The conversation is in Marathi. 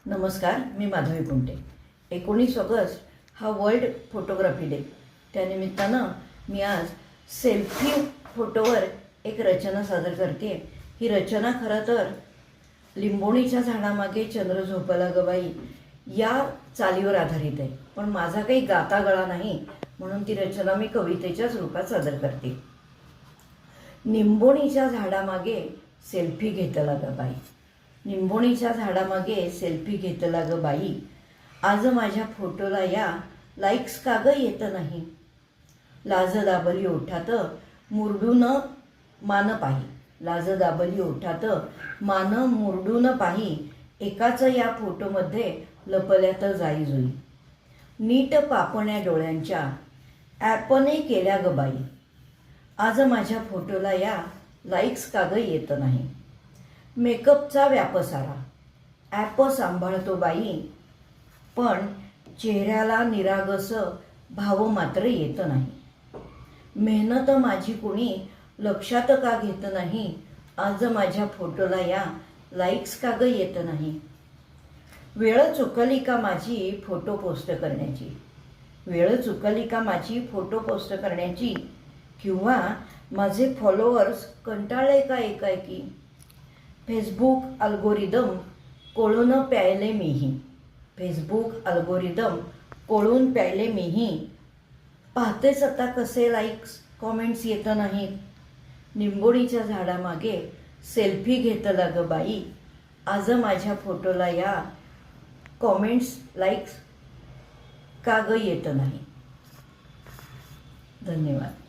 नमस्कार, मी माधवी कुंटे। 19 ऑगस्ट हा वर्ल्ड फोटोग्राफी डे। त्यानिमित्तानं मी आज सेल्फी फोटोवर एक रचना सादर करते। ही रचना खरं तर लिंबोणीच्या झाडामागे चंद्र झोपला ग बाई या चालीवर आधारित आहे, पण माझा काही गाता गळा नाही म्हणून ती रचना मी कवितेच्याच रूपात सादर करते। निंबोणीच्या झाडामागे सेल्फी घेतला ग बाई, निंबोणीच्या झाडामागे सेल्फी घेतला ग बाई, आज माझ्या फोटोला या लाईक्स का ग येत नाही। लाज दाबली ओठात मुरडून मान पाही, लाज दाबली ओठात मान मुरडून पाही, एकाच या फोटोमध्ये लपल्यात जाई जुई, नीट पापण्या डोळ्यांच्या ॲपने केल्या ग बाई, आज माझ्या फोटोला या लाईक्स का ग येत नाही। मेकअपचा व्याप सारा ॲप सांभाळतो बाई, पण चेहऱ्याला निरागस भाव मात्र येत नाही। मेहनत माझी कोणी लक्षात का घेत नाही, आज माझ्या फोटोला या लाईक्स का ग येत नाही। वेळ चुकली का माझी फोटो पोस्ट करण्याची, वेळ चुकली का माझी फोटो पोस्ट करण्याची, किंवा माझे फॉलोअर्स कंटाळले का एकाएकी। फेसबुक अल्गोरिदम कोळून प्यायले मीही, फेसबुक अल्गोरिदम कोळून प्यायले मीही, पाहतेच आता कसे लाईक्स कॉमेंट्स येत नाहीत। निंबोणीच्या झाडामागे सेल्फी घेतला ग बाई, आज माझ्या फोटोला या कॉमेंट्स लाईक्स का ग येत नाही। धन्यवाद।